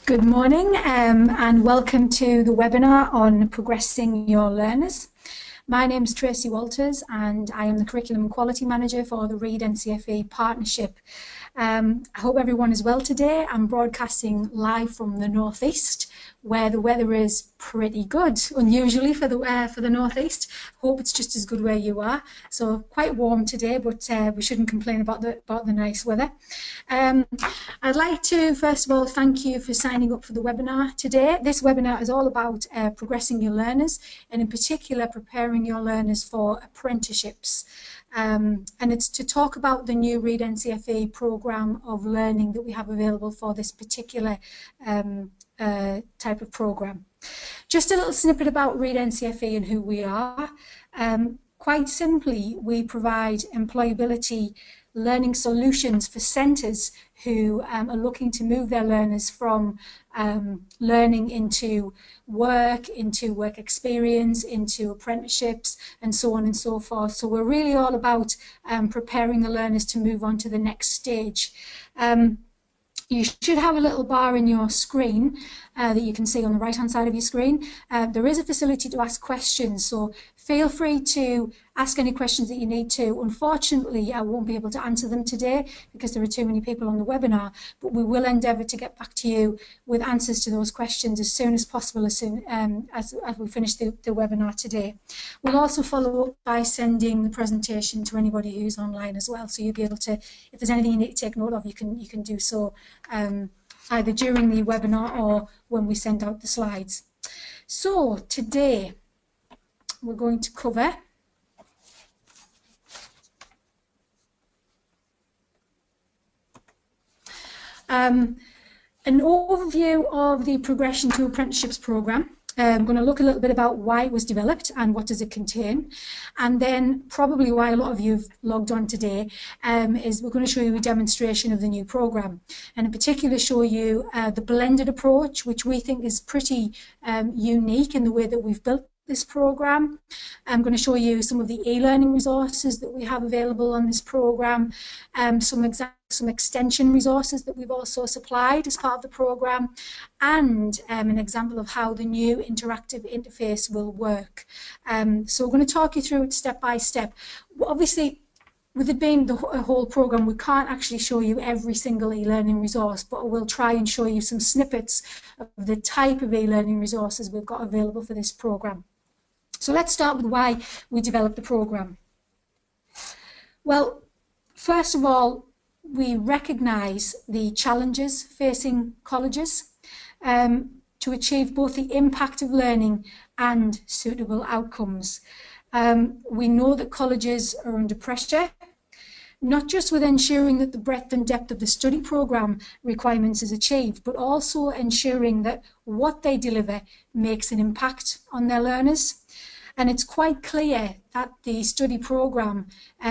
Good morning and welcome to the webinar on progressing your learners. My name is Tracy Walters and I am the Curriculum and Quality Manager for the Reed NCFE Partnership. I hope everyone is well today. I'm broadcasting live from the northeast where the weather is pretty good, unusually for the northeast. Hope it's just as good where you are. So quite warm today, but we shouldn't complain about the nice weather. I'd like to first of all thank you for signing up for the webinar today. This webinar is all about progressing your learners and in particular preparing your learners for apprenticeships. And it's to talk about the new Reed NCFE programme of learning that we have available for this particular type of programme. Just a little snippet about Reed NCFE and who we are. Quite simply, we provide employability learning solutions for centres who are looking to move their learners from learning into work experience, into apprenticeships, and so on and so forth. So we're really all about preparing the learners to move on to the next stage. You should have a little bar in your screen that you can see on the right hand side of your screen. There is a facility to ask questions, so feel free to ask any questions that you need to. Unfortunately, I won't be able to answer them today because there are too many people on the webinar, but we will endeavour to get back to you with answers to those questions as soon as possible, as soon as we finish the webinar today. We'll also follow up by sending the presentation to anybody who's online as well, so you'll be able to, if there's anything you need to take note of, you can do so either during the webinar or when we send out the slides. So today we're going to cover an overview of the Progression to Apprenticeships programme. I'm going to look a little bit about why it was developed and what does it contain, and then probably why a lot of you have logged on today is we're going to show you a demonstration of the new programme, and in particular show you the blended approach, which we think is pretty unique in the way that we've built this programme. I'm going to show you some of the e-learning resources that we have available on this programme, some extension resources that we've also supplied as part of the programme, and an example of how the new interactive interface will work. So we're going to talk you through it step by step. Obviously, with it being the whole programme, we can't actually show you every single e-learning resource, but we'll try and show you some snippets of the type of e-learning resources we've got available for this programme. So let's start with why we developed the programme. Well, first of all, we recognise the challenges facing colleges to achieve both the impact of learning and suitable outcomes. We know that colleges are under pressure, not just with ensuring that the breadth and depth of the study programme requirements is achieved, but also ensuring that what they deliver makes an impact on their learners. And it's quite clear that the study programme,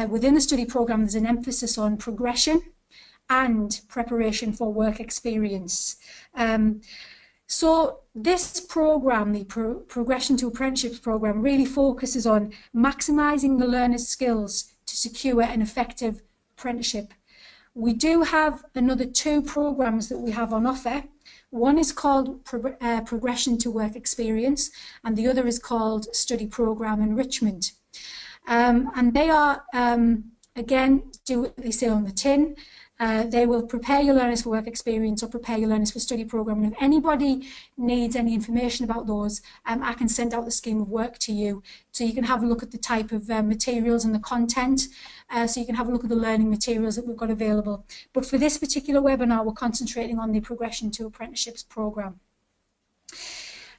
within the study programme, there's an emphasis on progression and preparation for work experience. So this programme, the Progression to Apprenticeships programme, really focuses on maximising the learner's skills to secure an effective apprenticeship. We do have another two programmes that we have on offer. One is called Progression to Work Experience, and the other is called Study Programme Enrichment. And they are, again, do what they say on the tin. They will prepare your learners for work experience or prepare your learners for study programme. And if anybody needs any information about those, I can send out the scheme of work to you, so you can have a look at the type of materials and the content, so you can have a look at the learning materials that we've got available. But for this particular webinar, we're concentrating on the Progression to Apprenticeships programme.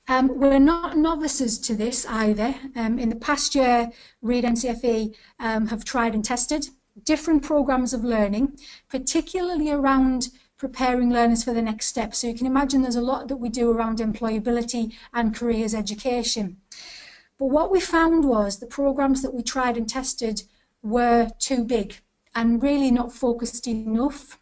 We're not novices to this either. In the past year, Reed NCFE have tried and tested different programmes of learning, particularly around preparing learners for the next step. So you can imagine there's a lot that we do around employability and careers education. But what we found was the programmes that we tried and tested were too big and really not focused enough.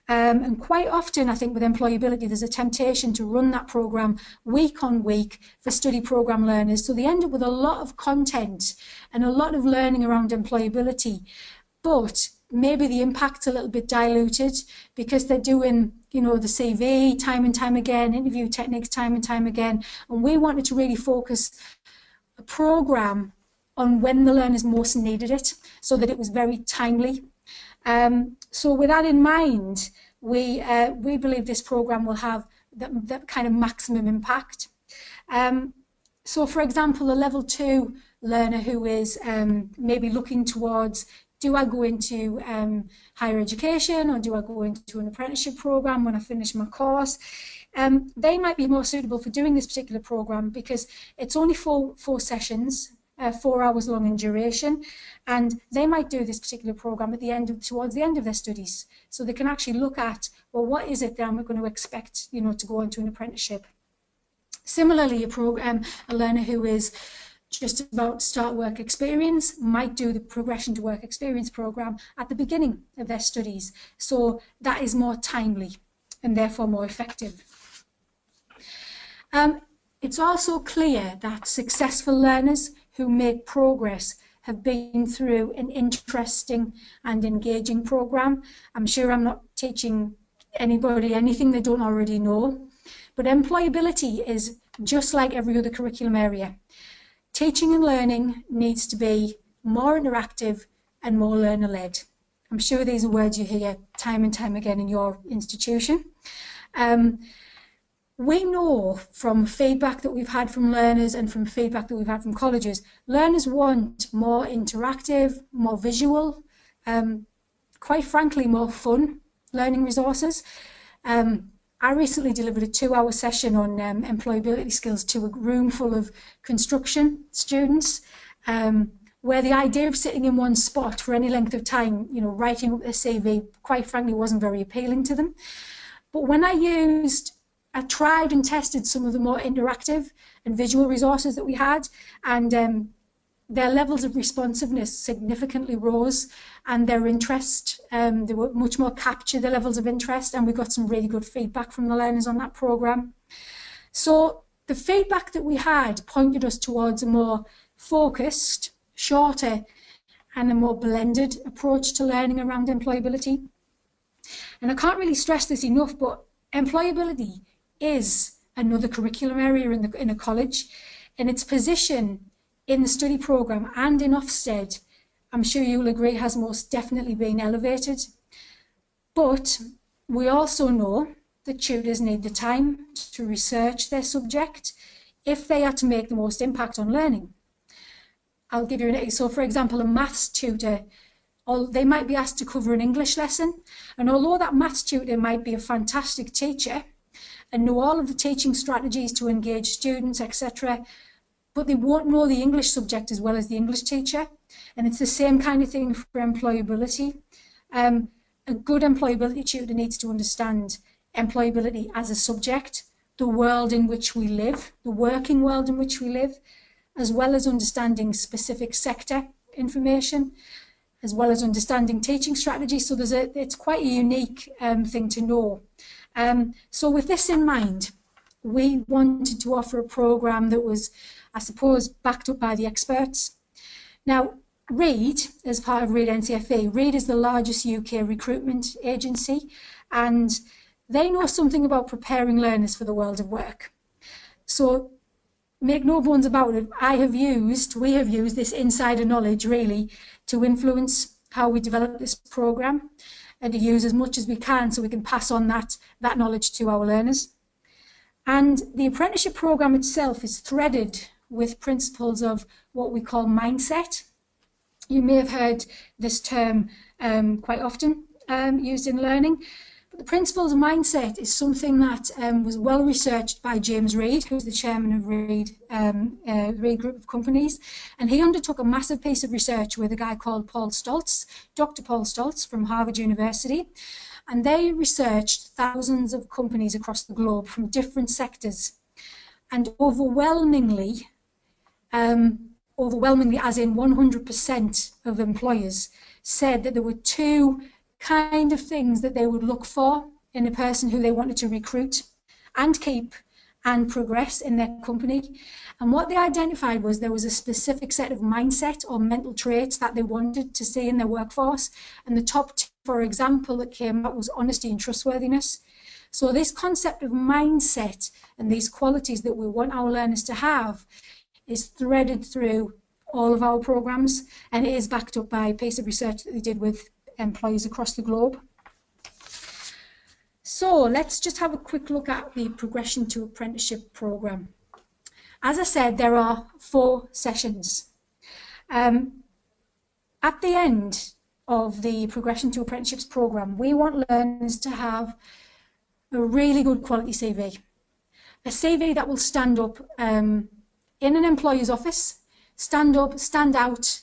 And quite often, I think with employability, there's a temptation to run that programme week on week for study programme learners. So they end up with a lot of content and a lot of learning around employability. But maybe the impact's a little bit diluted because they're doing, you know, the CV time and time again, interview techniques time and time again. And we wanted to really focus a programme on when the learners most needed it, so that it was very timely. So with that in mind, we believe this programme will have that kind of maximum impact. So for example, a level 2 learner who is maybe looking towards, do I go into higher education, or do I go into an apprenticeship programme when I finish my course? They might be more suitable for doing this particular programme because it's only four sessions, 4 hours long in duration, and they might do this particular programme at the end towards the end of their studies, so they can actually look at, well, what is it that I'm going to expect, you know, to go into an apprenticeship. Similarly, a learner who is just about to start work experience might do the progression to work experience programme at the beginning of their studies, so that is more timely and therefore more effective. It's also clear that successful learners who make progress have been through an interesting and engaging programme. I'm sure I'm not teaching anybody anything they don't already know, but employability is just like every other curriculum area. Teaching and learning needs to be more interactive and more learner-led. I'm sure these are words you hear time and time again in your institution. We know from feedback that we've had from learners and from feedback that we've had from colleges, learners want more interactive, more visual, quite frankly, more fun learning resources. I recently delivered a 2-hour session on employability skills to a room full of construction students, where the idea of sitting in one spot for any length of time, you know, writing up their CV, quite frankly, wasn't very appealing to them. But when I tried and tested some of the more interactive and visual resources that we had, and their levels of responsiveness significantly rose, and their interest, they were much more captured, the levels of interest, and we got some really good feedback from the learners on that programme. So the feedback that we had pointed us towards a more focused, shorter, and a more blended approach to learning around employability. And I can't really stress this enough, but employability is another curriculum area in a college, and its position in the study programme and in Ofsted, I'm sure you'll agree, has most definitely been elevated. But we also know that tutors need the time to research their subject if they are to make the most impact on learning. I'll give you an example. So for example, a maths tutor, they might be asked to cover an English lesson, and although that maths tutor might be a fantastic teacher and know all of the teaching strategies to engage students, etc., but they won't know the English subject as well as the English teacher. And it's the same kind of thing for employability. A good employability tutor needs to understand employability as a subject, the world in which we live, the working world in which we live, as well as understanding specific sector information, as well as understanding teaching strategies. So it's quite a unique thing to know. So with this in mind, we wanted to offer a programme that was, I suppose, backed up by the experts. Now, Reed, as part of Reed NCFE, Reed is the largest UK recruitment agency, and they know something about preparing learners for the world of work. So make no bones about it, we have used this insider knowledge really to influence how we develop this programme, and to use as much as we can so we can pass on that knowledge to our learners. And the apprenticeship programme itself is threaded with principles of what we call mindset. You may have heard this term quite often used in learning. But the principles of mindset is something that was well researched by James Reed, who's the chairman of Reed Group of Companies. And he undertook a massive piece of research with a guy called Paul Stoltz, Dr. Paul Stoltz from Harvard University. And they researched thousands of companies across the globe from different sectors. And overwhelmingly, as in 100% of employers, said that there were two kind of things that they would look for in a person who they wanted to recruit and keep and progress in their company. And what they identified was there was a specific set of mindset or mental traits that they wanted to see in their workforce. And the top two, for example, that came out was honesty and trustworthiness. So this concept of mindset and these qualities that we want our learners to have is threaded through all of our programs, and it is backed up by a piece of research that they did with employees across the globe. So let's just have a quick look at the Progression to Apprenticeship program. As I said, there are 4 sessions. At the end of the Progression to Apprenticeships program, we want learners to have a really good quality CV. A CV that will stand up in an employer's office, stand up, stand out,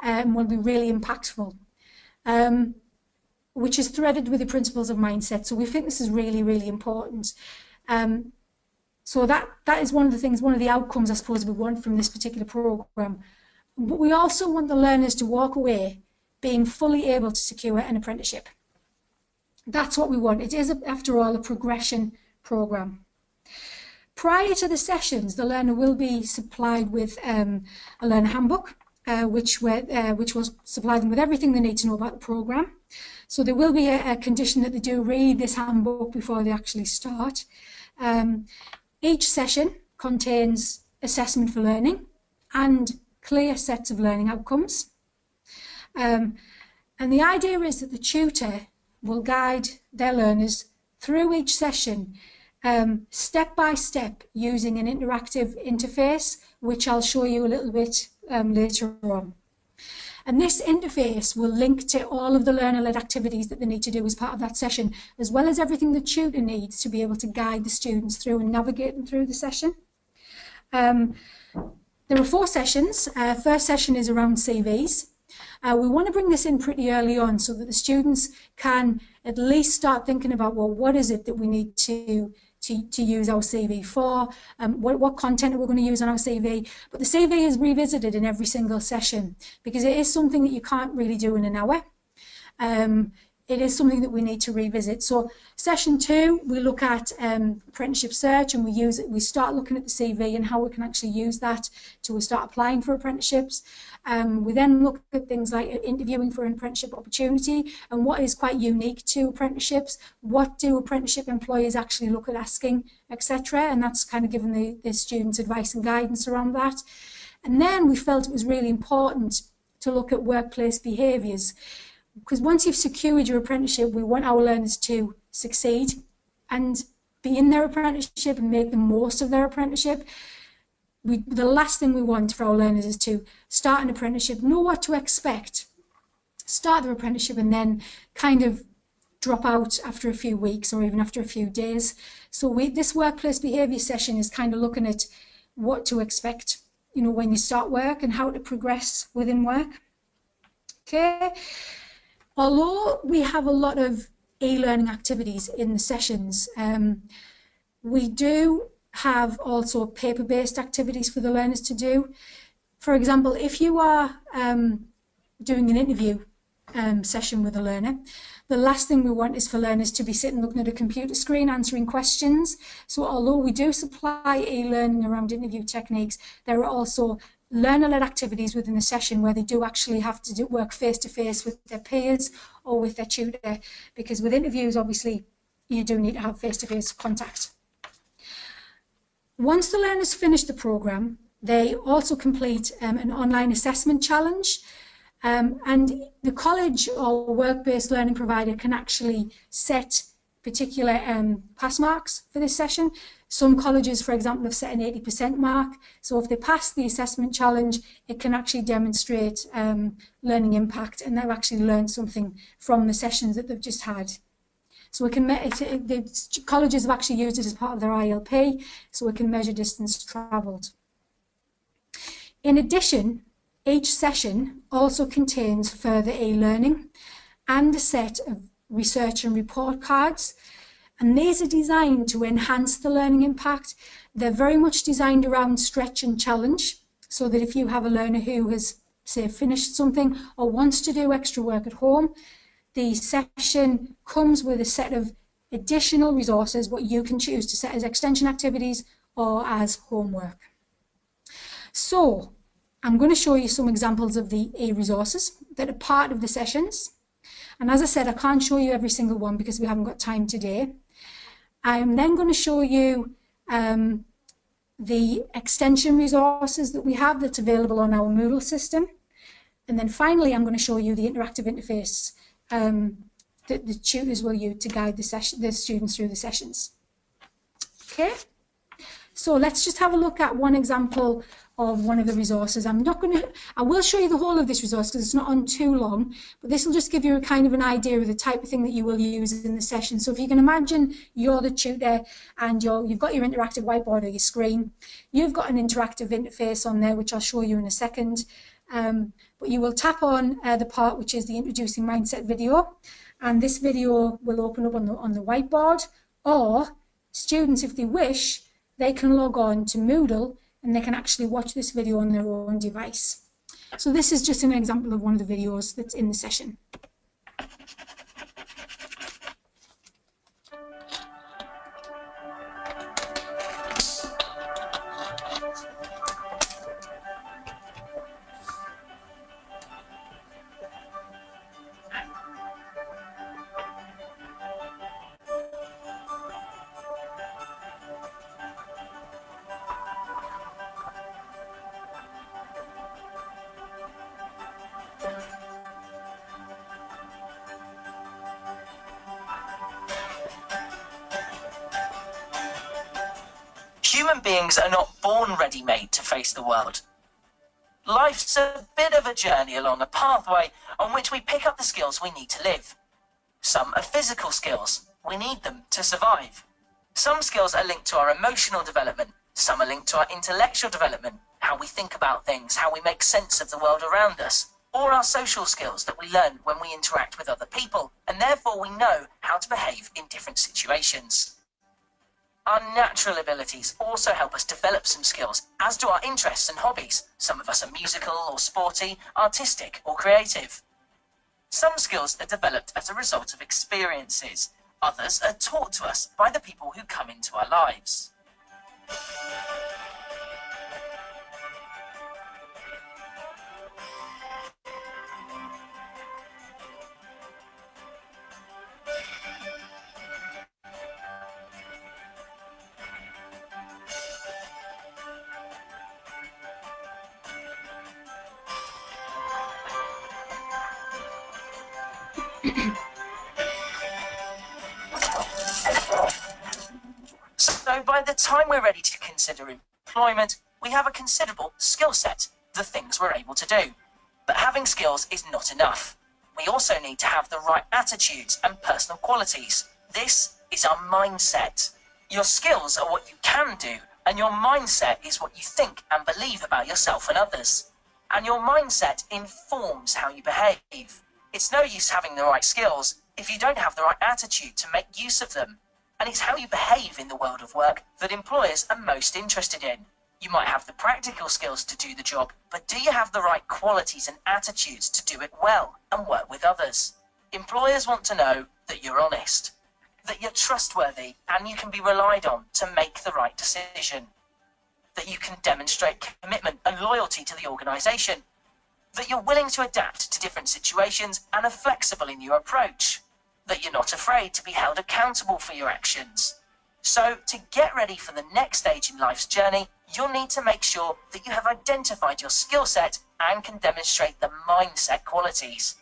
and will be really impactful, which is threaded with the principles of mindset. So we think this is really, really important. So that is one of the things, one of the outcomes I suppose we want from this particular program. But we also want the learners to walk away being fully able to secure an apprenticeship. That's what we want. It is, after all, a progression program. Prior to the sessions, the learner will be supplied with a learner handbook, which will supply them with everything they need to know about the program. So there will be a condition that they do read this handbook before they actually start. Each session contains assessment for learning and clear sets of learning outcomes. And the idea is that the tutor will guide their learners through each session step by step using an interactive interface, which I'll show you a little bit later on. And this interface will link to all of the learner-led activities that they need to do as part of that session, as well as everything the tutor needs to be able to guide the students through and navigate them through the session. There are 4 sessions. First session is around CVs. We want to bring this in pretty early on so that the students can at least start thinking about, well, what is it that we need to use our CV for? What content are we going to use on our CV? But the CV is revisited in every single session because it is something that you can't really do in an hour. It is something that we need to revisit. So session 2, we look at apprenticeship search, and we start looking at the CV and how we can actually use that to start applying for apprenticeships. We then look at things like interviewing for an apprenticeship opportunity and what is quite unique to apprenticeships, what do apprenticeship employers actually look at asking, etc. And that's kind of giving the students advice and guidance around that. And then we felt it was really important to look at workplace behaviours, because once you've secured your apprenticeship, we want our learners to succeed and be in their apprenticeship and make the most of their apprenticeship. The last thing we want for our learners is to start an apprenticeship, know what to expect, start their apprenticeship, and then kind of drop out after a few weeks or even after a few days. So this workplace behaviour session is kind of looking at what to expect, you know, when you start work and how to progress within work. Okay. Although we have a lot of e-learning activities in the sessions, we do have also paper-based activities for the learners to do. For example, if you are doing an interview session with a learner, the last thing we want is for learners to be sitting looking at a computer screen answering questions. So although we do supply e-learning around interview techniques, there are also learner-led activities within the session where they do actually have to work face-to-face with their peers or with their tutor, because with interviews, obviously, you do need to have face-to-face contact. Once the learners finish the programme, they also complete an online assessment challenge, and the college or work-based learning provider can actually set particular pass marks for this session. Some colleges, for example, have set an 80% mark. So if they pass the assessment challenge, it can actually demonstrate learning impact, and they've actually learned something from the sessions that they've just had. So we can the colleges have actually used it as part of their ILP, so we can measure distance travelled. In addition, each session also contains further e-learning and a set of research and report cards, and these are designed to enhance the learning impact. They're very much designed around stretch and challenge, so that if you have a learner who has, say, finished something or wants to do extra work at home, the session comes with a set of additional resources what you can choose to set as extension activities or as homework. So I'm going to show you some examples of the resources that are part of the sessions. And as I said, I can't show you every single one because we haven't got time today. I'm then going to show you the extension resources that we have that's available on our Moodle system. And then finally, I'm going to show you the interactive interface that the tutors will use to guide the students through the sessions. Okay, so let's just have a look at one example of one of the resources. I will show you the whole of this resource because it's not on too long, but this will just give you a kind of an idea of the type of thing that you will use in the session. So if you can imagine you're the tutor and you've got your interactive whiteboard or your screen, you've got an interactive interface on there, which I'll show you in a second. But you will tap on the part which is the Introducing Mindset video, and this video will open up on the whiteboard, or students, if they wish, they can log on to Moodle and they can actually watch this video on their own device. So this is just an example of one of the videos that's in the session. Human beings are not born ready-made to face the world. Life's a bit of a journey along a pathway on which we pick up the skills we need to live. Some are physical skills. We need them to survive. Some skills are linked to our emotional development. Some are linked to our intellectual development, how we think about things, how we make sense of the world around us, or our social skills that we learn when we interact with other people, and therefore we know how to behave in different situations. Our natural abilities also help us develop some skills, as do our interests and hobbies. Some of us are musical or sporty, artistic or creative. Some skills are developed as a result of experiences. Others are taught to us by the people who come into our lives. So by the time we're ready to consider employment, we have a considerable skill set, the things we're able to do. But having skills is not enough. We also need to have the right attitudes and personal qualities. This is our mindset. Your skills are what you can do, and your mindset is what you think and believe about yourself and others. And your mindset informs how you behave. It's no use having the right skills if you don't have the right attitude to make use of them. And it's how you behave in the world of work that employers are most interested in. You might have the practical skills to do the job, but do you have the right qualities and attitudes to do it well and work with others? Employers want to know that you're honest, that you're trustworthy and you can be relied on to make the right decision, that you can demonstrate commitment and loyalty to the organisation, that you're willing to adapt to different situations and are flexible in your approach, that you're not afraid to be held accountable for your actions. So, to get ready for the next stage in life's journey, you'll need to make sure that you have identified your skill set and can demonstrate the mindset qualities.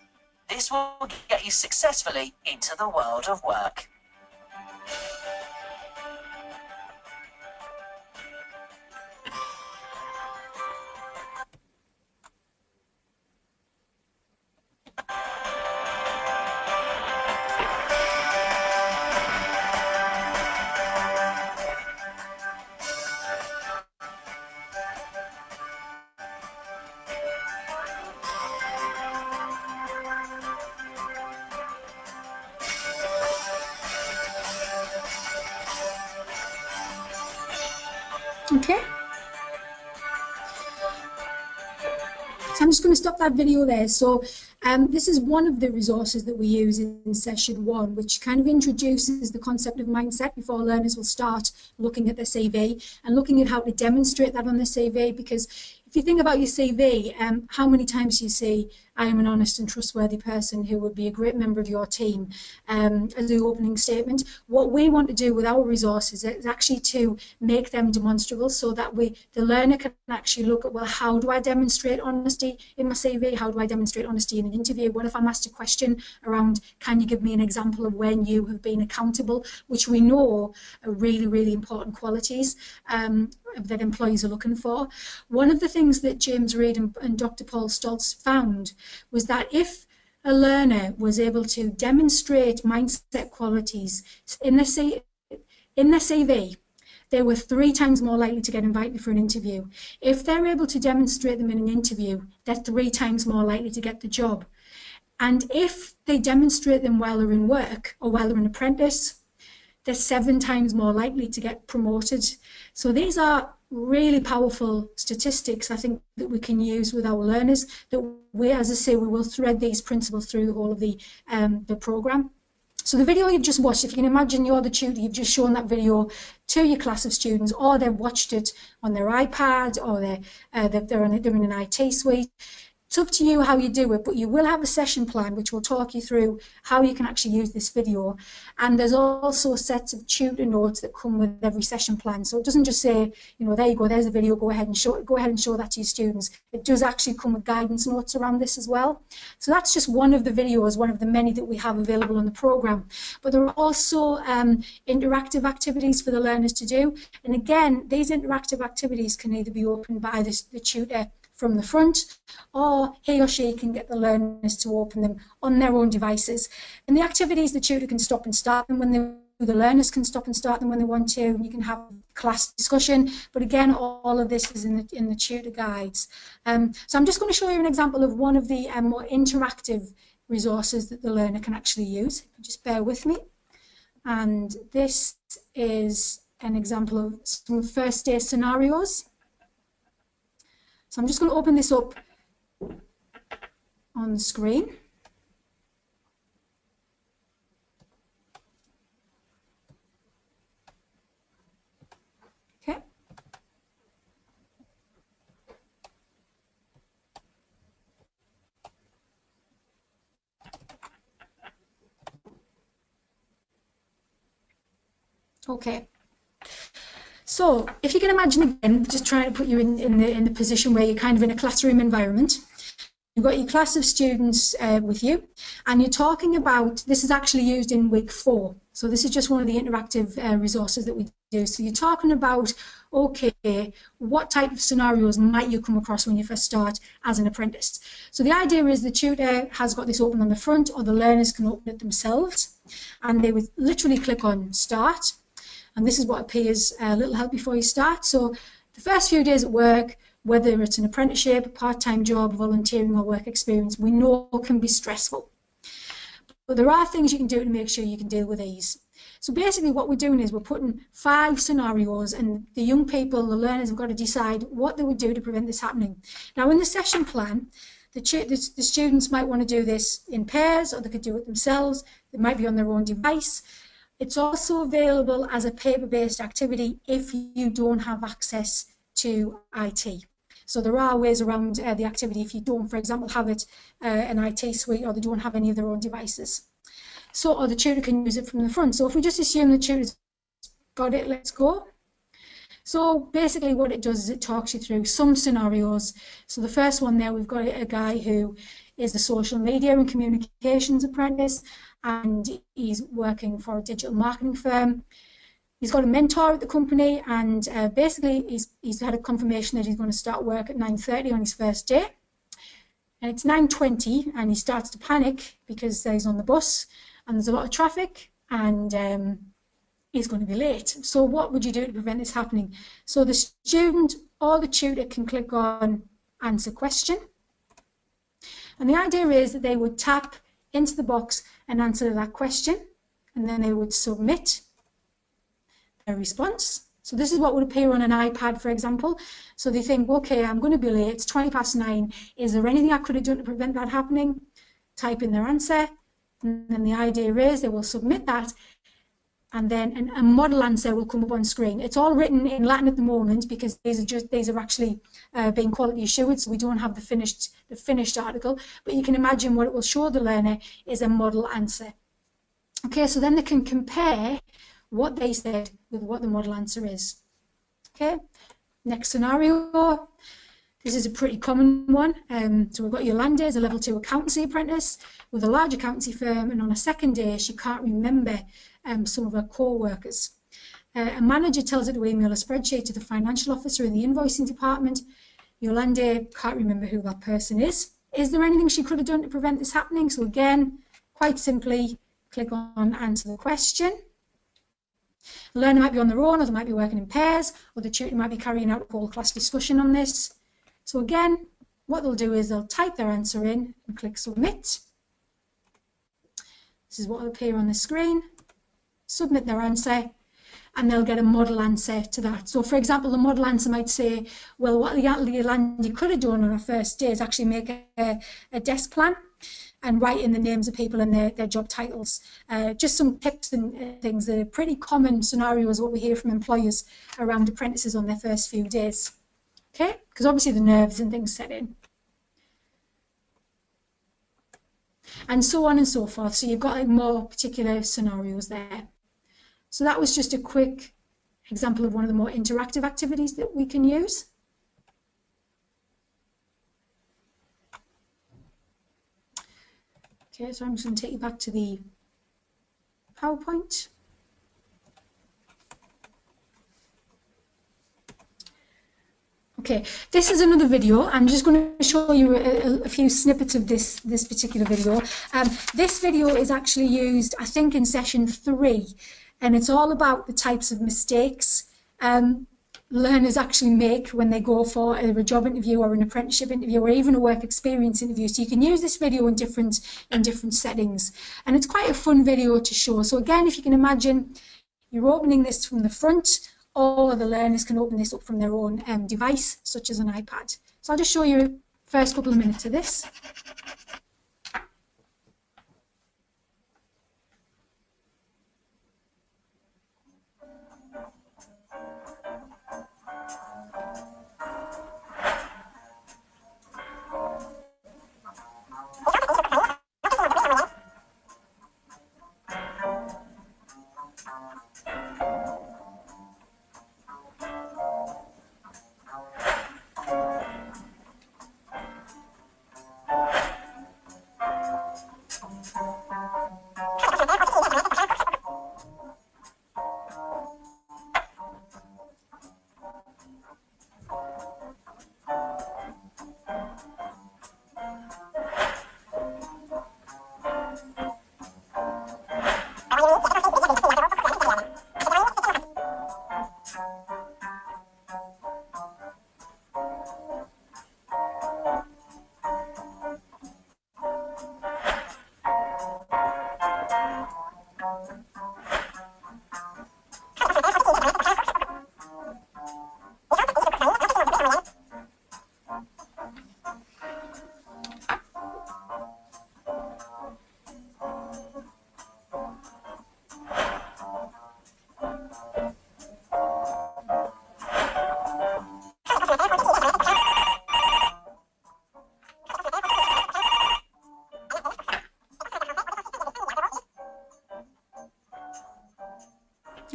This will get you successfully into the world of work. Okay. So I'm just going to stop that video there. So This is one of the resources that we use in session 1, which kind of introduces the concept of mindset before learners will start looking at their CV and looking at how to demonstrate that on the CV. Because if you think about your CV, how many times do you say, I am an honest and trustworthy person who would be a great member of your team, as the opening statement? What we want to do with our resources is actually to make them demonstrable, so that the learner can actually look at, well, how do I demonstrate honesty in my CV? How do I demonstrate honesty in an interview? What if I'm asked a question around, can you give me an example of when you have been accountable, which we know are really, really important qualities that employees are looking for. One of the things that James Reid and Dr. Paul Stoltz found was that if a learner was able to demonstrate mindset qualities in their CV, they were 3 times more likely to get invited for an interview. If they're able to demonstrate them in an interview, they're 3 times more likely to get the job. And if they demonstrate them while they're in work or while they're an apprentice, they're 7 times more likely to get promoted. So these are really powerful statistics, I think, that we can use with our learners, that we, as I say, we will thread these principles through the whole of the programme. So the video you've just watched, if you can imagine you're the tutor, you've just shown that video to your class of students, or they've watched it on their iPad, or they're in an IT suite. It's up to you how you do it, but you will have a session plan which will talk you through how you can actually use this video. And there's also sets of tutor notes that come with every session plan. So it doesn't just say, you know, there you go, there's a video, go ahead and show that to your students. It does actually come with guidance notes around this as well. So that's just one of the videos, one of the many that we have available on the programme. But there are also interactive activities for the learners to do. And again, these interactive activities can either be opened by the tutor from the front, or he or she can get the learners to open them on their own devices. And the activities, the tutor can stop and start them when the learners can stop and start them when they want to. You can have class discussion, but again, all of this is in the tutor guides. So I'm just going to show you an example of one of the more interactive resources that the learner can actually use. Just bear with me. And this is an example of some first day scenarios. So I'm just going to open this up on the screen. Okay. Okay. So if you can imagine again, just trying to put you in the position where you're kind of in a classroom environment. You've got your class of students with you, and you're talking about, this is actually used in week 4. So this is just one of the interactive resources that we do. So you're talking about, okay, what type of scenarios might you come across when you first start as an apprentice? So the idea is the tutor has got this open on the front, or the learners can open it themselves, and they would literally click on start. And this is what appears, a little help before you start. So the first few days at work, whether it's an apprenticeship, a part-time job, volunteering or work experience, we know can be stressful. But there are things you can do to make sure you can deal with these. So basically what we're doing is we're putting 5 scenarios, and the young people, the learners, have got to decide what they would do to prevent this happening. Now in the session plan, the students might want to do this in pairs, or they could do it themselves. They might be on their own device. It's also available as a paper-based activity if you don't have access to IT. So there are ways around the activity if you don't, for example, have it an IT suite, or they don't have any of their own devices. So, or the tutor can use it from the front. So if we just assume the tutor's got it, let's go. So basically what it does is it talks you through some scenarios. So the first one there, we've got a guy who is a social media and communications apprentice, and he's working for a digital marketing firm. He's got a mentor at the company, and basically he's had a confirmation that he's going to start work at 9:30 on his first day. And it's 9:20, and he starts to panic because he's on the bus and there's a lot of traffic, and he's going to be late. So what would you do to prevent this happening? So the student or the tutor can click on answer question. And the idea is that they would tap into the box and answer that question, and then they would submit their response. So this is what would appear on an iPad, for example. So they think, okay, I'm going to be late, it's 9:20. Is there anything I could have done to prevent that happening? type in their answer, and then the idea is they will submit that, and then a model answer will come up on screen. It's all written in Latin at the moment because these are actually being quality assured, so we don't have the finished article, but you can imagine what it will show the learner is a model answer. Okay, so then they can compare what they said with what the model answer is. Okay, next scenario. This is a pretty common one. So we've got Yolanda as a level 2 accountancy apprentice with a large accountancy firm, and on a second day she can't remember some of her co-workers. A manager tells her to email a spreadsheet to the financial officer in the invoicing department. Yolanda can't remember who that person is. Is there anything she could have done to prevent this happening? So again, quite simply, click on answer the question. The learner might be on their own, or they might be working in pairs, or the tutor might be carrying out a whole class discussion on this. So again, what they'll do is they'll type their answer in and click submit. This is what will appear on the screen. Submit their answer, and they'll get a model answer to that. So for example, the model answer might say, well, what Yolanda could have done on her first day is actually make a desk plan and write in the names of people and their job titles. Just some tips and things. They're pretty common scenarios what we hear from employers around apprentices on their first few days. Okay, because obviously the nerves and things set in. And so on and so forth. So you've got like more particular scenarios there. So that was just a quick example of one of the more interactive activities that we can use. Okay, so I'm just going to take you back to the PowerPoint. Okay, this is another video. I'm just going to show you a few snippets of this particular video. This video is actually used, I think, in session 3, and it's all about the types of mistakes learners actually make when they go for a job interview or an apprenticeship interview or even a work experience interview. So you can use this video in different settings, and it's quite a fun video to show. So again, if you can imagine, you're opening this from the front, or the learners can open this up from their own device, such as an iPad. So I'll just show you the first couple of minutes of this.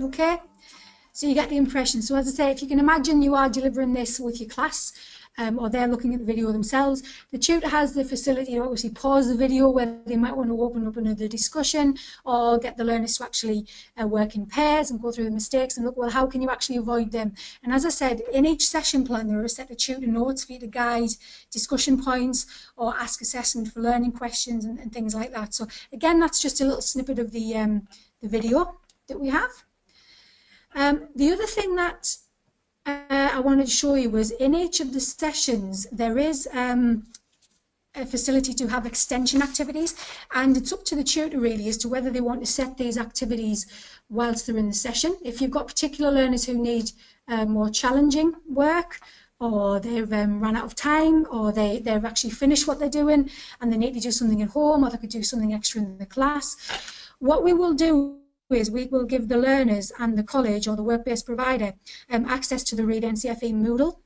Okay, so you get the impression. So as I say, if you can imagine you are delivering this with your class, or they're looking at the video themselves, the tutor has the facility to obviously pause the video where they might want to open up another discussion or get the learners to actually work in pairs and go through the mistakes and look, well, how can you actually avoid them? And as I said, in each session plan, there are a set of tutor notes for you to guide discussion points or ask assessment for learning questions and things like that. So again, that's just a little snippet of the video that we have. The other thing that I wanted to show you was in each of the sessions there is a facility to have extension activities, and it's up to the tutor really as to whether they want to set these activities whilst they're in the session. If you've got particular learners who need more challenging work, or they've run out of time, or they've actually finished what they're doing and they need to do something at home, or they could do something extra in the class. What we will do is we will give the learners and the college or the work-based provider access to the Read NCFE Moodle.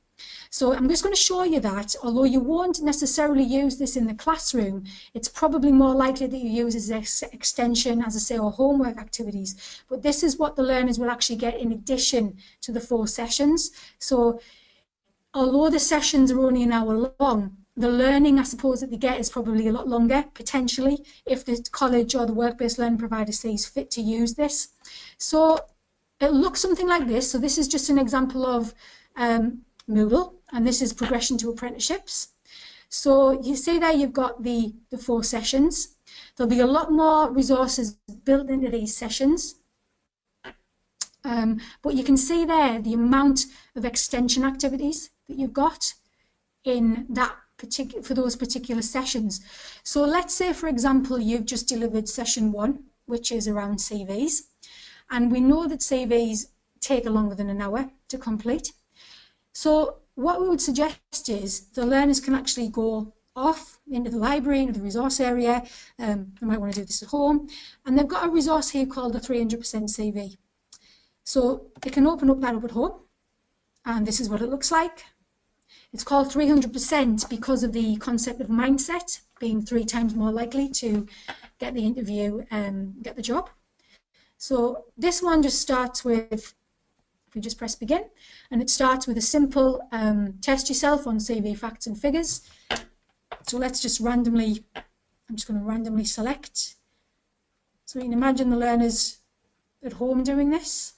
So I'm just going to show you that, although you won't necessarily use this in the classroom, it's probably more likely that you use it as an extension, as I say, or homework activities. But this is what the learners will actually get in addition to the 4 sessions. So although the sessions are only an hour long, the learning, I suppose, that they get is probably a lot longer, potentially, if the college or the work-based learning provider sees fit to use this. So it looks something like this. So this is just an example of Moodle, and this is progression to apprenticeships. So you see there you've got the 4 sessions. There'll be a lot more resources built into these sessions. But you can see there the amount of extension activities that you've got in that for those particular sessions. So let's say, for example, you've just delivered session 1, which is around CVs, and we know that CVs take longer than an hour to complete. So what we would suggest is the learners can actually go off into the library, into the resource area. They might want to do this at home, and they've got a resource here called the 300% CV. So they can open up that up at home, and this is what it looks like. It's called 300% because of the concept of mindset, being 3 times more likely to get the interview and get the job. So this one just starts with, if we just press begin, and it starts with a simple test yourself on CV facts and figures. So let's just randomly, I'm just going to randomly select. So you can imagine the learners at home doing this.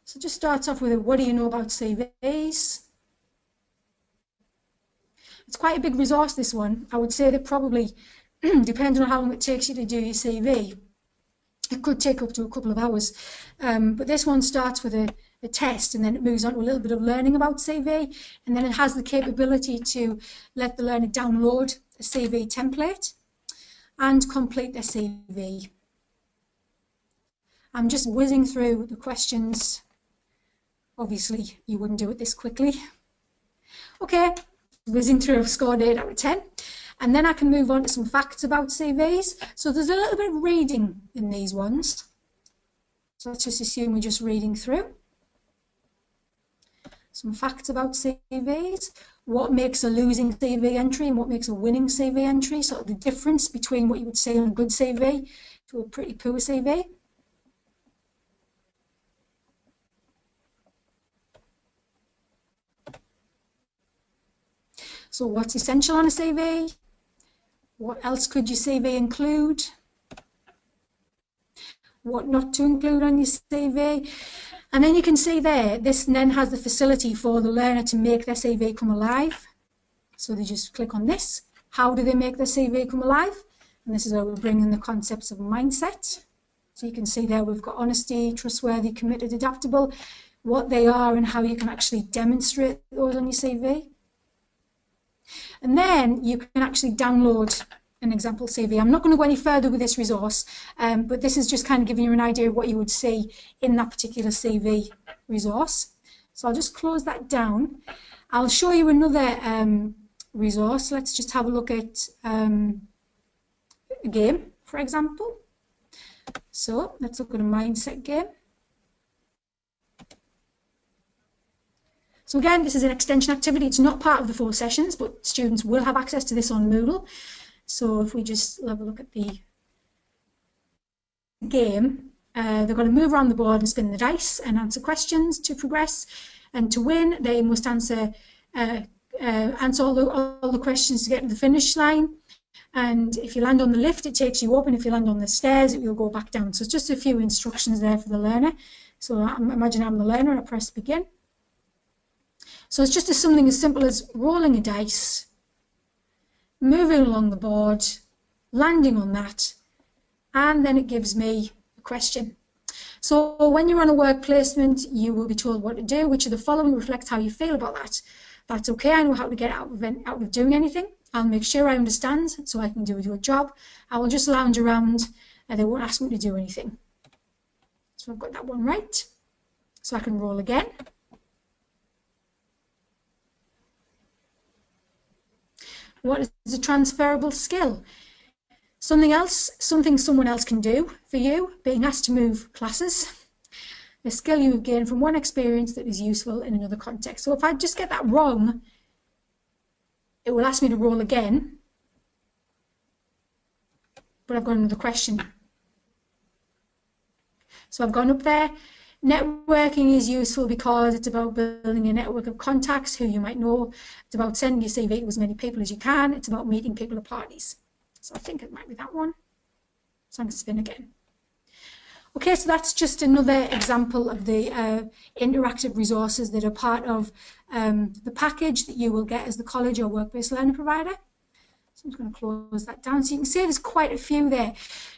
So just starts off with, what do you know about CVs? It's quite a big resource, this one. I would say that probably, depending on how long it takes you to do your CV, it could take up to a couple of hours. But this one starts with a test, and then it moves on to a little bit of learning about CV, and then it has the capability to let the learner download a CV template and complete their CV. I'm just whizzing through the questions. Obviously, you wouldn't do it this quickly. Okay, whizzing through, I've scored 8 out of 10. And then I can move on to some facts about CVs. So there's a little bit of reading in these ones. So let's just assume we're just reading through. Some facts about CVs. What makes a losing CV entry and what makes a winning CV entry. Sort of the difference between what you would say on a good CV to a pretty poor CV. So what's essential on a CV? What else could your CV include? What not to include on your CV? And then you can see there, this then has the facility for the learner to make their CV come alive. So they just click on this. How do they make their CV come alive? And this is where we'll bring in the concepts of mindset. So you can see there we've got honesty, trustworthy, committed, adaptable, what they are and how you can actually demonstrate those on your CV. And then you can actually download an example CV. I'm not going to go any further with this resource, but this is just kind of giving you an idea of what you would see in that particular CV resource. So I'll just close that down. I'll show you another resource. Let's just have a look at a game, for example. So let's look at a mindset game. So again, this is an extension activity. It's not part of the 4 sessions, but students will have access to this on Moodle. So if we just have a look at the game, they're going to move around the board and spin the dice and answer questions to progress. And to win, they must answer all the questions to get to the finish line. And if you land on the lift, it takes you up, and if you land on the stairs, it will go back down. So it's just a few instructions there for the learner. So imagine I'm the learner, and I press begin. So it's just something as simple as rolling a dice, moving along the board, landing on that, and then it gives me a question. So when you're on a work placement, you will be told what to do. Which of the following reflects how you feel about that? That's okay, I know how to get out of doing anything. I'll make sure I understand so I can do your job. I will just lounge around and they won't ask me to do anything. So I've got that one right. So I can roll again. What is a transferable skill? Something else, something someone else can do for you, being asked to move classes. A skill you have gained from one experience that is useful in another context. So if I just get that wrong, it will ask me to roll again, but I've got another question. So I've gone up there. Networking is useful because it's about building a network of contacts who you might know. It's about sending your CV to as many people as you can. It's about meeting people at parties. So I think it might be that one. So I'm going to spin again. Okay, so that's just another example of the interactive resources that are part of the package that you will get as the college or work-based learning provider. So I'm just going to close that down. So you can see there's quite a few there.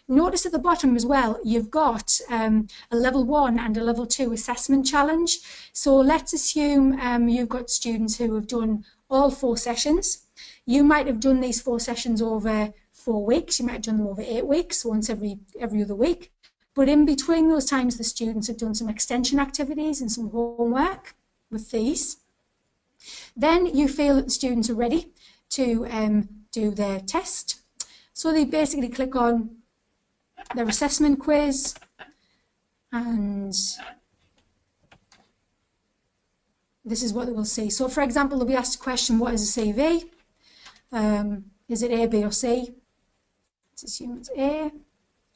Notice at the bottom as well, you've got a level 1 and a level 2 assessment challenge. So let's assume you've got students who have done all 4 sessions. You might have done these 4 sessions over 4 weeks. You might have done them over 8 weeks, once every other week. But in between those times, the students have done some extension activities and some homework with these. Then you feel that the students are ready to do their test. So they basically click on their assessment quiz, and this is what they will see. So for example, they'll be asked a question, what is a CV? Is it A, B or C? Let's assume it's A.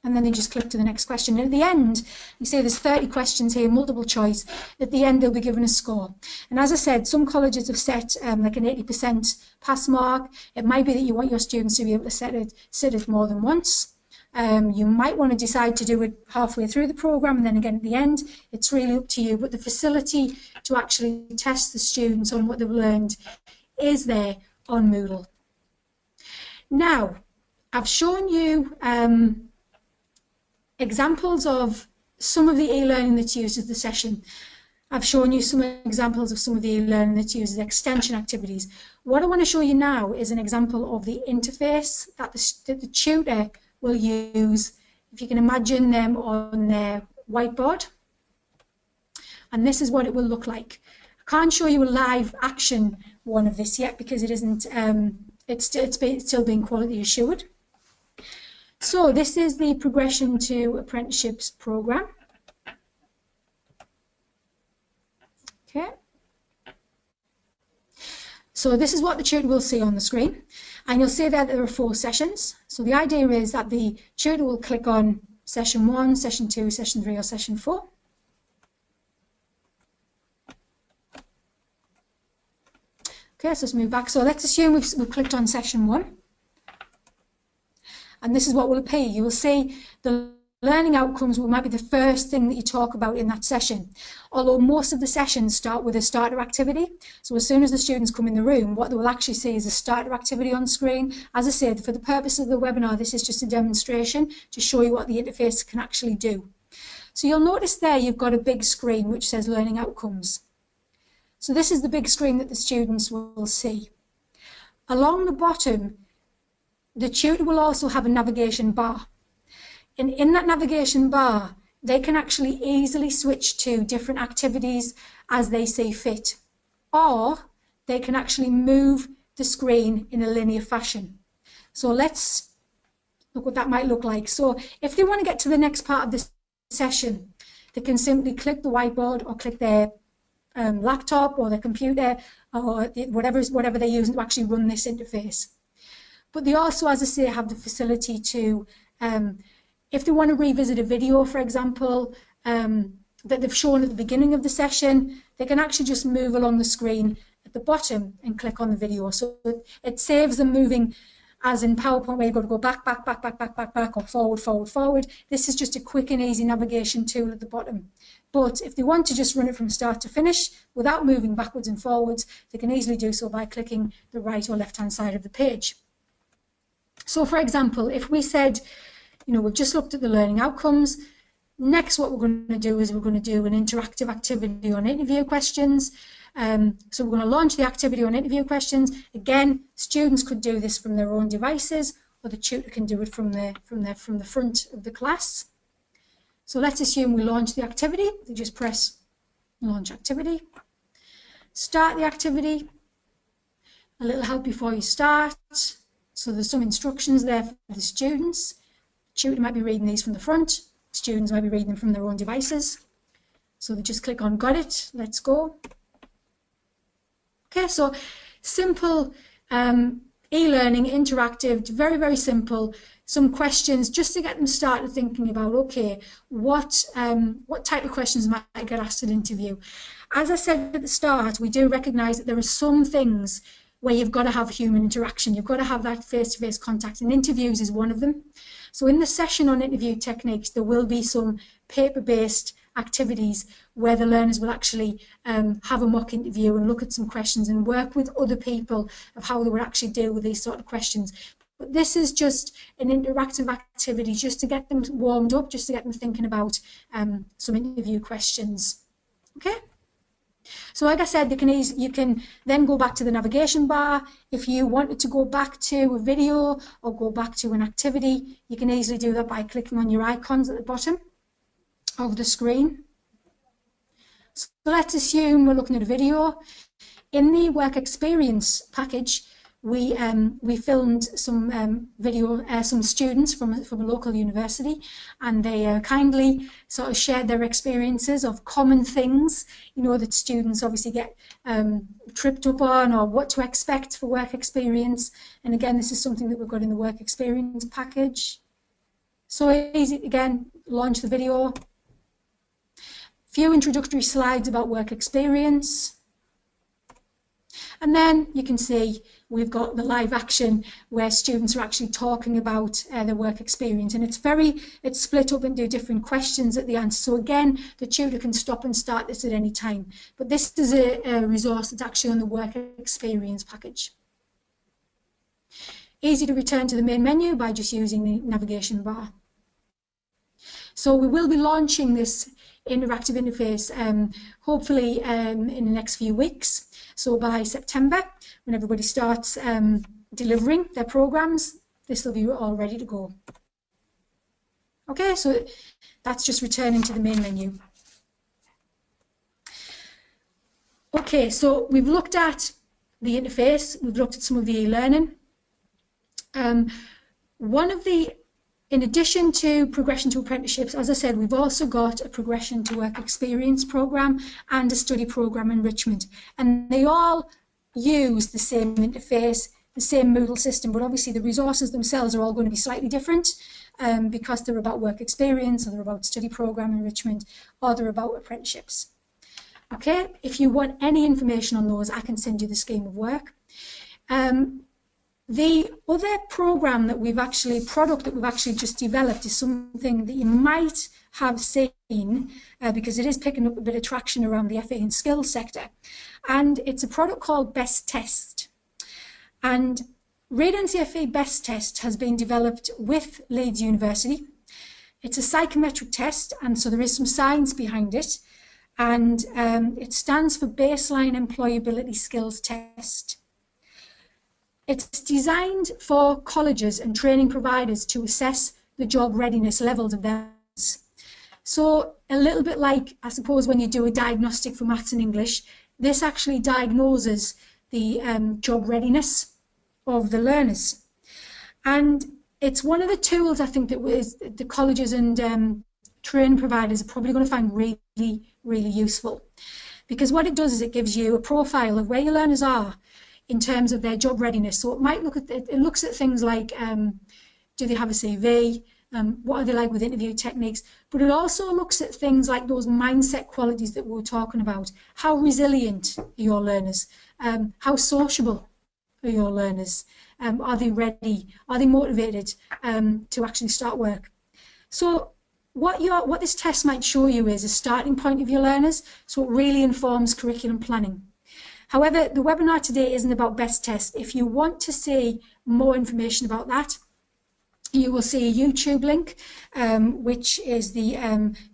And then they just click to the next question. And at the end, you see there's 30 questions here, multiple choice. At the end, they'll be given a score. And as I said, some colleges have set like an 80% pass mark. It might be that you want your students to be able to sit it more than once. You might want to decide to do it halfway through the programme and then again at the end. It's really up to you. But the facility to actually test the students on what they've learned is there on Moodle. Now, I've shown you examples of some of the e-learning that's used as the session. I've shown you some examples of some of the e-learning that's used as extension activities. What I want to show you now is an example of the interface that the tutor will use, if you can imagine them on their whiteboard. And this is what it will look like. I can't show you a live action one of this yet because it isn't, it's still being quality assured. So this is the Progression to Apprenticeships programme. Okay. So this is what the tutor will see on the screen. And you'll see that there are 4 sessions. So the idea is that the tutor will click on session 1, session 2, session 3 or session 4. Okay, so let's move back. So let's assume we've clicked on session 1. And this is what will appear. You will see the learning outcomes might be the first thing that you talk about in that session. Although most of the sessions start with a starter activity. So as soon as the students come in the room, what they will actually see is a starter activity on screen. As I said, for the purpose of the webinar, this is just a demonstration to show you what the interface can actually do. So you'll notice there you've got a big screen which says learning outcomes. So this is the big screen that the students will see. Along the bottom, the tutor will also have a navigation bar. And in that navigation bar, they can actually easily switch to different activities as they see fit. Or they can actually move the screen in a linear fashion. So let's look what that might look like. So if they want to get to the next part of this session, they can simply click the whiteboard or click their laptop or their computer or whatever they're using to actually run this interface. But they also, as I say, have the facility to, if they want to revisit a video, for example, that they've shown at the beginning of the session, they can actually just move along the screen at the bottom and click on the video. So it saves them moving, as in PowerPoint, where you've got to go back, or forward. This is just a quick and easy navigation tool at the bottom. But if they want to just run it from start to finish without moving backwards and forwards, they can easily do so by clicking the right or left-hand side of the page. So for example, if we said, we've just looked at the learning outcomes, next what we're going to do is we're going to do an interactive activity on interview questions. So we're going to launch the activity on interview questions. Again, students could do this from their own devices, or the tutor can do it from the front of the class. So let's assume we launch the activity. They just press launch activity, start the activity, a little help before you start. So there's some instructions there for the students. The tutor might be reading these from the front, students might be reading them from their own devices. So they just click on got it, let's go. Okay, so simple e-learning, interactive, very, very simple. Some questions just to get them started thinking about, okay, what type of questions might I get asked at an interview? As I said at the start, we do recognise that there are some things where you've got to have human interaction. You've got to have that face-to-face contact, and interviews is one of them. So in the session on interview techniques, there will be some paper-based activities where the learners will actually have a mock interview and look at some questions and work with other people of how they would actually deal with these sort of questions. But this is just an interactive activity just to get them warmed up, just to get them thinking about some interview questions. Okay? So like I said, you can then go back to the navigation bar. If you wanted to go back to a video or go back to an activity, you can easily do that by clicking on your icons at the bottom of the screen. So let's assume we're looking at a video. In the work experience package, we filmed some some students from a local university, and they kindly sort of shared their experiences of common things, you know, that students obviously get tripped up on, or what to expect for work experience. And again, this is something that we've got in the work experience package. So easy, again, launch the video. Few introductory slides about work experience. And then you can see we've got the live action where students are actually talking about their work experience, and it's split up into different questions at the end. So again, the tutor can stop and start this at any time. But this is a resource that's actually on the work experience package. Easy to return to the main menu by just using the navigation bar. So we will be launching this interactive interface hopefully in the next few weeks. So by September, when everybody starts delivering their programs, this will be all ready to go. Okay, so that's just returning to the main menu. Okay, so we've looked at the interface, we've looked at some of the e-learning. In addition to progression to apprenticeships, as I said, we've also got a progression to work experience programme and a study programme enrichment. And they all use the same interface, the same Moodle system, but obviously the resources themselves are all going to be slightly different because they're about work experience, or they're about study programme enrichment, or they're about apprenticeships. Okay, if you want any information on those, I can send you the scheme of work. The other product that we've actually just developed is something that you might have seen because it is picking up a bit of traction around the FE and skills sector. And it's a product called Best Test. And Read NCFE Best Test has been developed with Leeds University. It's a psychometric test, and so there is some science behind it. And it stands for Baseline Employability Skills Test. It's designed for colleges and training providers to assess the job readiness levels of their students. So a little bit like, I suppose, when you do a diagnostic for maths and English, this actually diagnoses the job readiness of the learners. And it's one of the tools I think that the colleges and training providers are probably going to find really, really useful. Because what it does is it gives you a profile of where your learners are in terms of their job readiness. So it looks at things like, do they have a CV? What are they like with interview techniques? But it also looks at things like those mindset qualities that we were talking about. How resilient are your learners? How sociable are your learners? Are they ready? Are they motivated to actually start work? So what this test might show you is a starting point of your learners, so it really informs curriculum planning. However, the webinar today isn't about Best Test. If you want to see more information about that, you will see a YouTube link, which is the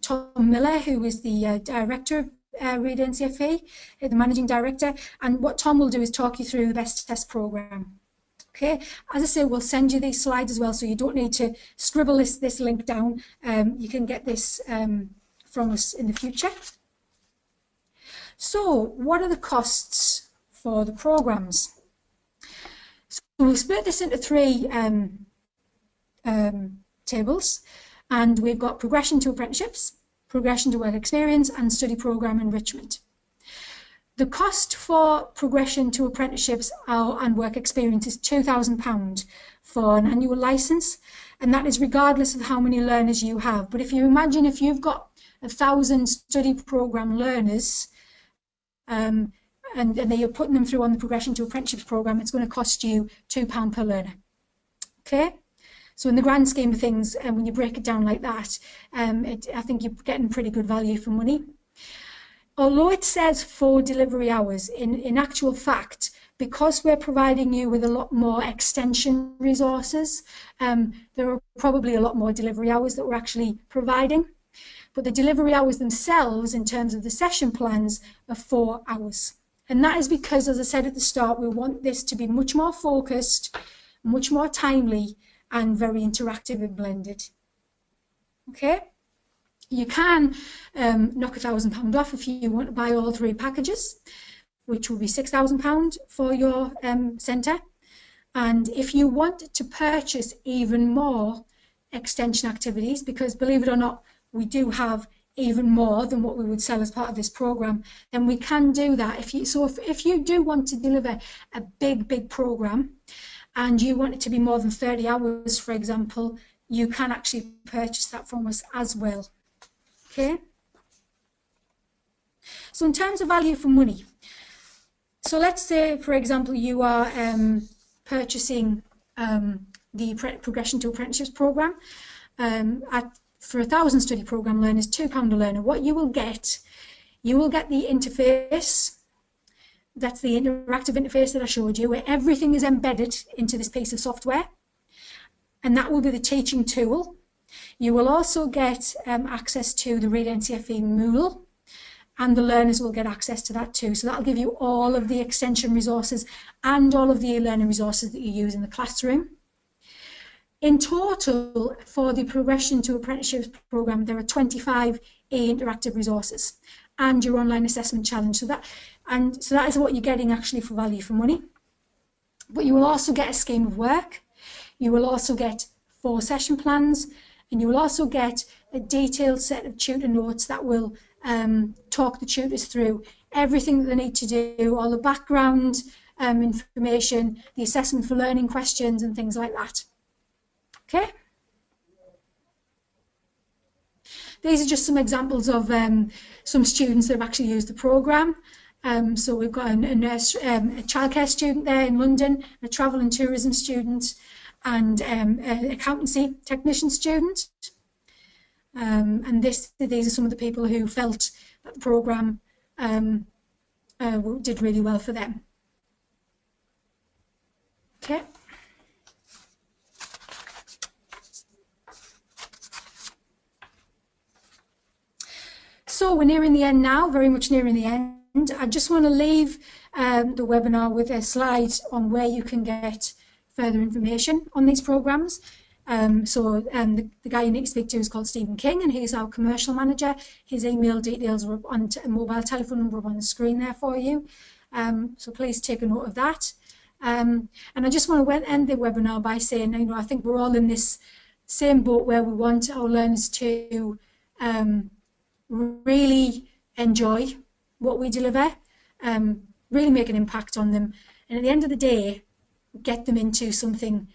Tom Miller, who is the director of Read NCFE, the managing director. And what Tom will do is talk you through the Best Test programme. Okay, as I say, we'll send you these slides as well, so you don't need to scribble this link down. You can get this from us in the future. So what are the costs for the programs? So we've split this into three tables, and we've got progression to apprenticeships, progression to work experience, and study program enrichment. The cost for progression to apprenticeships and work experience is £2,000 for an annual licence, and that is regardless of how many learners you have. But if you imagine if you've got 1,000 study program learners and then you're putting them through on the progression to apprenticeships program, it's going to cost you £2 per learner. Okay? So in the grand scheme of things, when you break it down like that, I think you're getting pretty good value for money. Although it says 4 delivery hours, in actual fact, because we're providing you with a lot more extension resources, there are probably a lot more delivery hours that we're actually providing. But the delivery hours themselves, in terms of the session plans, are 4 hours. And that is because, as I said at the start, we want this to be much more focused, much more timely, and very interactive and blended. Okay? You can knock £1,000 off if you want to buy all 3 packages, which will be £6,000 for your centre. And if you want to purchase even more extension activities, because believe it or not, we do have even more than what we would sell as part of this programme, then we can do that. If you do want to deliver a big programme and you want it to be more than 30 hours, for example, you can actually purchase that from us as well. Okay? So in terms of value for money, so let's say, for example, you are purchasing the progression to apprenticeships programme for 1,000 study programme learners, £2 a learner. What you will get the interface. That's the interactive interface that I showed you, where everything is embedded into this piece of software, and that will be the teaching tool. You will also get access to the Read NCFE Moodle, and the learners will get access to that too. So that'll give you all of the extension resources and all of the e-learning resources that you use in the classroom. In total, for the progression to apprenticeships programme, there are 25 interactive resources and your online assessment challenge. So that is what you're getting actually for value for money. But you will also get a scheme of work. You will also get 4 session plans, and you will also get a detailed set of tutor notes that will talk the tutors through everything that they need to do, all the background information, the assessment for learning questions and things like that. Okay? These are just some examples of some students that have actually used the programme. So we've got a childcare student there in London, a travel and tourism student, and an accountancy technician student. And these are some of the people who felt that the programme did really well for them. Okay. So we're nearing the end now, very much nearing the end. I just want to leave the webinar with a slide on where you can get further information on these programmes. The guy you need to speak to is called Stephen King, and he's our commercial manager. His email details are up on a mobile telephone number up on the screen there for you. So please take a note of that. And I just want to end the webinar by saying, you know, I think we're all in this same boat where we want our learners to really enjoy what we deliver, really make an impact on them, and at the end of the day, get them into something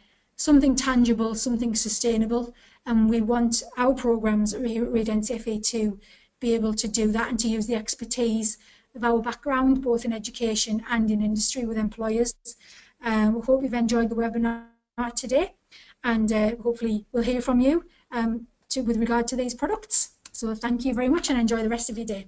tangible, something sustainable. And we want our programmes at Read NCFE to be able to do that and to use the expertise of our background, both in education and in industry with employers. We hope you've enjoyed the webinar today, and hopefully we'll hear from you with regard to these products. So thank you very much and enjoy the rest of your day.